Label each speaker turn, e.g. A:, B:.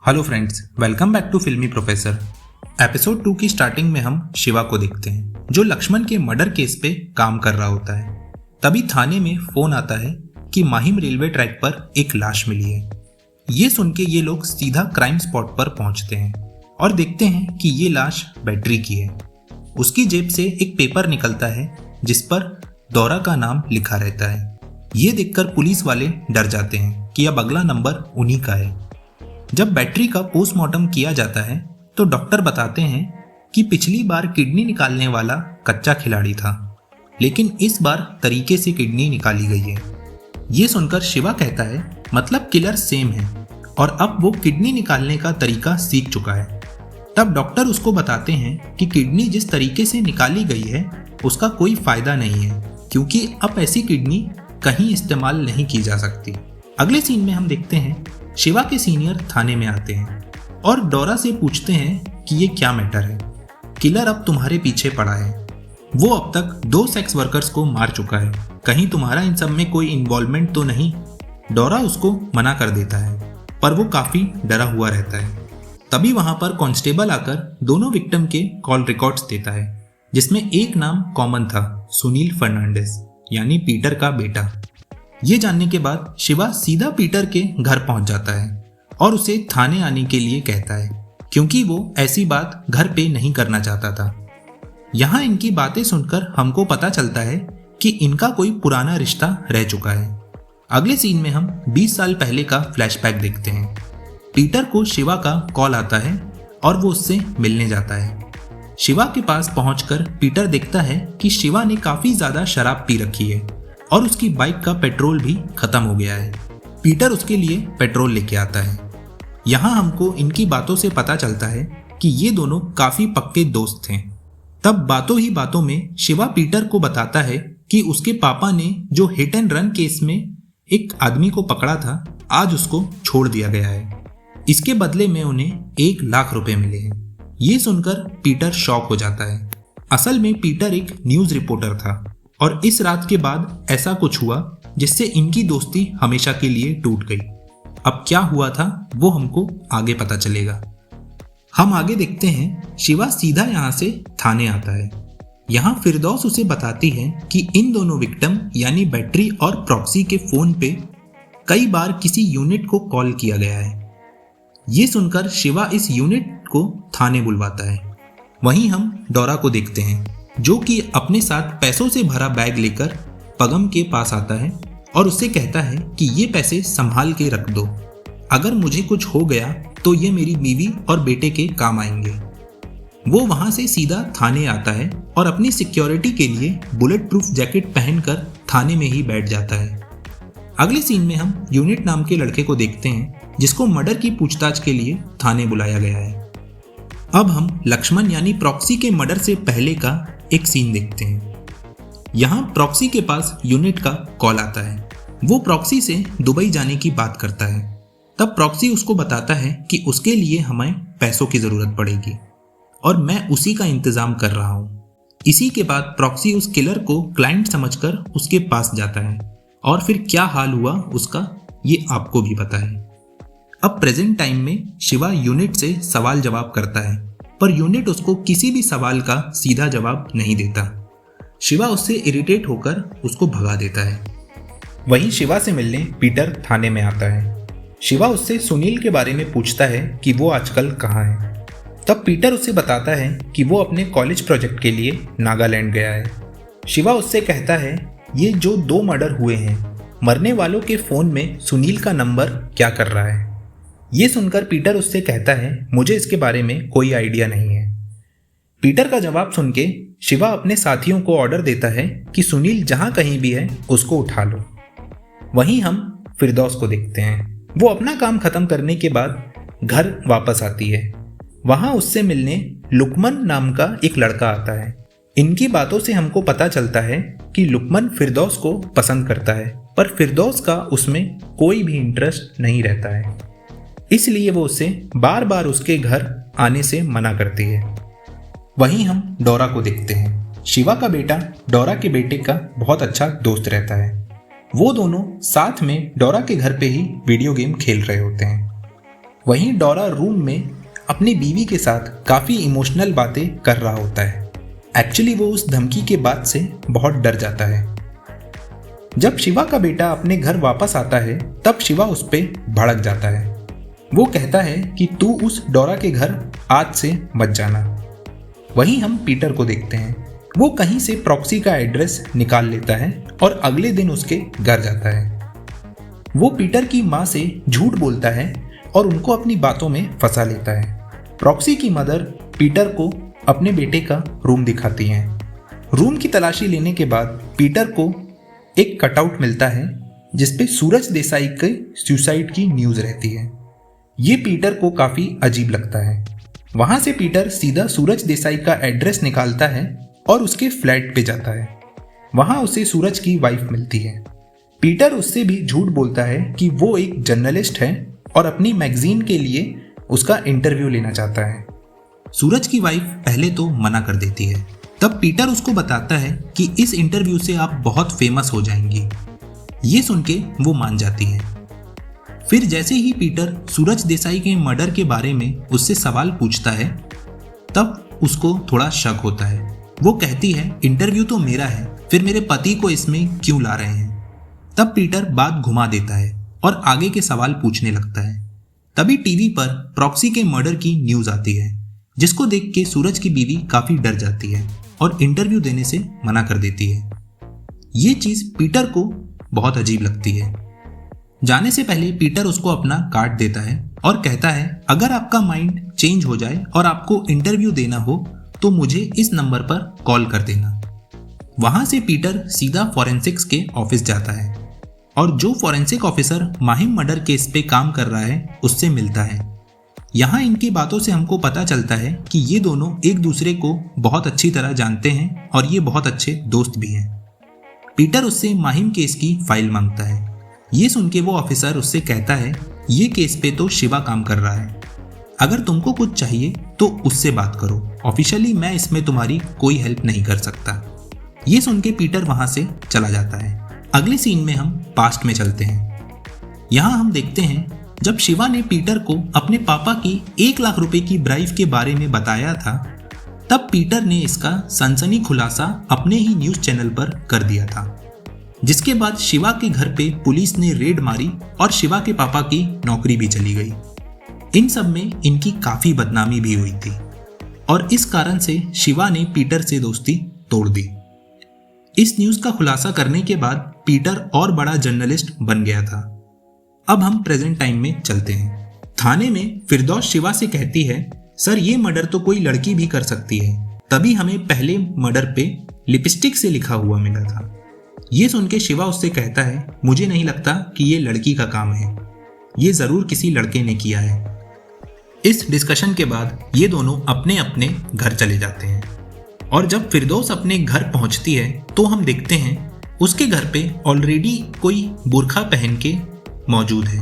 A: Hello friends, welcome back to Filmy Professor. Episode 2 की starting में हम शिवा को देखते हैं जो लक्ष्मण के मर्डर केस पे काम कर रहा होता है। तभी थाने में फोन आता है कि माहिम रेलवे ट्रैक पर एक लाश मिली है। ये सुन के ये लोग सीधा क्राइम स्पॉट पर पहुंचते हैं और देखते हैं कि ये लाश बैटरी की है। उसकी जेब से एक पेपर निकलता है जिस पर दौरा का नाम लिखा रहता है। ये देखकर पुलिस वाले डर जाते हैं कि अब अगला नंबर उन्हीं का है। जब बैटरी का पोस्टमार्टम किया जाता है तो डॉक्टर बताते हैं कि पिछली बार किडनी निकालने वाला कच्चा खिलाड़ी था, लेकिन इस बार तरीके से किडनी निकाली गई है। ये सुनकर शिवा कहता है मतलब किलर सेम है और अब वो किडनी निकालने का तरीका सीख चुका है। तब डॉक्टर उसको बताते हैं कि किडनी जिस तरीके से निकाली गई है उसका कोई फायदा नहीं है, क्योंकि अब ऐसी किडनी कहीं इस्तेमाल नहीं की जा सकती। अगले सीन में हम देखते हैं शिवा के सीनियर थाने में आते हैं और डोरा से पूछते हैं कि ये क्या मैटर है। किलर अब तुम्हारे पीछे पड़ा है। वो अब तक 2 सेक्स वर्कर्स को मार चुका है, कहीं तुम्हारा इन सब में कोई इन्वॉल्वमेंट तो नहीं। डोरा उसको मना कर देता है पर वो काफी डरा हुआ रहता है। तभी वहां पर कांस्टेबल आकर दोनों विक्टिम के कॉल रिकॉर्ड्स देता है, जिसमें एक नाम कॉमन था, सुनील फर्नांडिस यानी पीटर का बेटा। ये जानने के बाद शिवा सीधा पीटर के घर पहुंच जाता है और उसे थाने आने के लिए कहता है, क्योंकि वो ऐसी बात घर पे नहीं करना चाहता था। यहाँ इनकी बातें सुनकर हमको पता चलता है कि इनका कोई पुराना रिश्ता रह चुका है। अगले सीन में हम 20 साल पहले का फ्लैशबैक देखते हैं। पीटर को शिवा का कॉल आता है और वो उससे मिलने जाता है। शिवा के पास पहुंचकर पीटर देखता है कि शिवा ने काफी ज्यादा शराब पी रखी है और उसकी बाइक का पेट्रोल भी खत्म हो गया है। पीटर उसके लिए पेट्रोल लेके आता है। यहाँ हमको इनकी बातों से पता चलता है कि ये दोनों काफी पक्के दोस्त थे। तब बातों ही बातों में शिवा पीटर को बताता है कि उसके पापा ने जो हिट एंड रन केस में एक आदमी को पकड़ा था, आज उसको छोड़ दिया गया है। इसके बदले में उन्हें 1 लाख रुपए मिले हैं। ये सुनकर पीटर शॉक हो जाता है। असल में पीटर एक न्यूज रिपोर्टर था और इस रात के बाद ऐसा कुछ हुआ जिससे इनकी दोस्ती हमेशा के लिए टूट गई। अब क्या हुआ था वो हमको आगे पता चलेगा। हम आगे देखते हैं शिवा सीधा यहाँ से थाने आता है। यहाँ फिरदौस उसे बताती है कि इन दोनों विक्टिम यानी बैटरी और प्रॉक्सी के फोन पे कई बार किसी यूनिट को कॉल किया गया है। ये सुनकर शिवा इस यूनिट को थाने बुलवाता है। वहीं हम डोरा को देखते हैं जो कि अपने साथ पैसों से भरा बैग लेकर पगम के पास आता है और उससे कहता है कि ये पैसे संभाल के रख दो, अगर मुझे कुछ हो गया तो ये मेरी बीवी और बेटे के काम आएंगे। वो वहां से सीधा थाने आता है और अपनी सिक्योरिटी के लिए बुलेट प्रूफ जैकेट पहनकर थाने में ही बैठ जाता है। अगले सीन में हम यूनिट नाम के लड़के को देखते हैं जिसको मर्डर की पूछताछ के लिए थाने बुलाया गया है। अब हम लक्ष्मण यानी प्रॉक्सी के मर्डर से पहले का एक सीन देखते हैं। यहाँ प्रॉक्सी के पास यूनिट का कॉल आता है। वो प्रॉक्सी से दुबई जाने की बात करता है। तब प्रॉक्सी उसको बताता है कि उसके लिए हमें पैसों की जरूरत पड़ेगी और मैं उसी का इंतजाम कर रहा हूँ। इसी के बाद प्रॉक्सी उस किलर को क्लाइंट समझकर उसके पास जाता है और फिर क्या हाल हुआ उसका ये आपको भी पता है। अब प्रेजेंट टाइम में शिवा यूनिट से सवाल जवाब करता है पर यूनिट उसको किसी भी सवाल का सीधा जवाब नहीं देता। शिवा उससे इरिटेट होकर उसको भगा देता है। वहीं शिवा से मिलने पीटर थाने में आता है। शिवा उससे सुनील के बारे में पूछता है कि वो आजकल कहाँ है। तब पीटर उससे बताता है कि वो अपने कॉलेज प्रोजेक्ट के लिए नागालैंड गया है। शिवा उससे कहता है ये जो 2 मर्डर हुए हैं, मरने वालों के फोन में सुनील का नंबर क्या कर रहा है। ये सुनकर पीटर उससे कहता है मुझे इसके बारे में कोई आइडिया नहीं है। पीटर का जवाब सुन के शिवा अपने साथियों को ऑर्डर देता है कि सुनील जहां कहीं भी है उसको उठा लो। वहीं हम फिरदौस को देखते हैं। वो अपना काम खत्म करने के बाद घर वापस आती है। वहां उससे मिलने लुकमन नाम का एक लड़का आता है। इनकी बातों से हमको पता चलता है कि लुकमन फिरदौस को पसंद करता है पर फिरदौस का उसमें कोई भी इंटरेस्ट नहीं रहता है, इसलिए वो उसे बार बार उसके घर आने से मना करती है। वहीं हम डोरा को देखते हैं। शिवा का बेटा डोरा के बेटे का बहुत अच्छा दोस्त रहता है। वो दोनों साथ में डोरा के घर पे ही वीडियो गेम खेल रहे होते हैं। वहीं डोरा रूम में अपनी बीवी के साथ काफ़ी इमोशनल बातें कर रहा होता है। एक्चुअली वो उस धमकी के बाद से बहुत डर जाता है। जब शिवा का बेटा अपने घर वापस आता है तब शिवा उस पर भड़क जाता है। वो कहता है कि तू उस डोरा के घर आज से मत जाना। वहीं हम पीटर को देखते हैं। वो कहीं से प्रॉक्सी का एड्रेस निकाल लेता है और अगले दिन उसके घर जाता है। वो पीटर की माँ से झूठ बोलता है और उनको अपनी बातों में फंसा लेता है। प्रॉक्सी की मदर पीटर को अपने बेटे का रूम दिखाती हैं। रूम की तलाशी लेने के बाद पीटर को एक कटआउट मिलता है जिसपे सूरज देसाई के सुसाइड की न्यूज़ रहती है। ये पीटर को काफ़ी अजीब लगता है। वहाँ से पीटर सीधा सूरज देसाई का एड्रेस निकालता है और उसके फ्लैट पे जाता है। वहाँ उसे सूरज की वाइफ मिलती है। पीटर उससे भी झूठ बोलता है कि वो एक जर्नलिस्ट है और अपनी मैगजीन के लिए उसका इंटरव्यू लेना चाहता है। सूरज की वाइफ पहले तो मना कर देती है। तब पीटर उसको बताता है कि इस इंटरव्यू से आप बहुत फेमस हो जाएंगी। ये सुन के वो मान जाती है। फिर जैसे ही पीटर सूरज देसाई के मर्डर के बारे में उससे सवाल पूछता है तब उसको थोड़ा शक होता है। वो कहती है इंटरव्यू तो मेरा है, फिर मेरे पति को इसमें क्यों ला रहे हैं। तब पीटर बात घुमा देता है और आगे के सवाल पूछने लगता है। तभी टीवी पर प्रॉक्सी के मर्डर की न्यूज़ आती है, जिसको देख के सूरज की बीवी काफ़ी डर जाती है और इंटरव्यू देने से मना कर देती है। ये चीज़ पीटर को बहुत अजीब लगती है। जाने से पहले पीटर उसको अपना कार्ड देता है और कहता है अगर आपका माइंड चेंज हो जाए और आपको इंटरव्यू देना हो तो मुझे इस नंबर पर कॉल कर देना। वहाँ से पीटर सीधा फॉरेंसिक्स के ऑफिस जाता है और जो forensic officer Mahim murder case पे काम कर रहा है उससे मिलता है। यहाँ इनकी बातों से हमको पता चलता है कि ये दोनों एक दूसरे को बहुत अच्छी तरह जानते हैं और ये बहुत अच्छे दोस्त भी हैं। पीटर उससे माहिम केस की फाइल मांगता है। ये सुन के वो ऑफिसर उससे कहता है ये केस पे तो शिवा काम कर रहा है, अगर तुमको कुछ चाहिए तो उससे बात करो, ऑफिशियली मैं इसमें तुम्हारी कोई हेल्प नहीं कर सकता। ये सुन के पीटर वहाँ से चला जाता है। अगले सीन में हम पास्ट में चलते हैं। यहाँ हम देखते हैं जब शिवा ने पीटर को अपने पापा की 1 लाख रुपए की ब्राइब के बारे में बताया था तब पीटर ने इसका सनसनी खुलासा अपने ही न्यूज़ चैनल पर कर दिया था, जिसके बाद शिवा के घर पे पुलिस ने रेड मारी और शिवा के पापा की नौकरी भी चली गई। इन सब में इनकी काफ़ी बदनामी भी हुई थी और इस कारण से शिवा ने पीटर से दोस्ती तोड़ दी। इस न्यूज़ का खुलासा करने के बाद पीटर और बड़ा जर्नलिस्ट बन गया था। अब हम प्रेजेंट टाइम में चलते हैं। थाने में फिरदौस शिवा से कहती है सर ये मर्डर तो कोई लड़की भी कर सकती है, तभी हमें पहले मर्डर पे लिपस्टिक से लिखा हुआ मिला था। ये सुन के शिवा उससे कहता है मुझे नहीं लगता कि ये लड़की का काम है, ये ज़रूर किसी लड़के ने किया है। इस डिस्कशन के बाद ये दोनों अपने अपने घर चले जाते हैं और जब फिरदौस अपने घर पहुंचती है तो हम देखते हैं उसके घर पे ऑलरेडी कोई बुर्खा पहन के मौजूद है।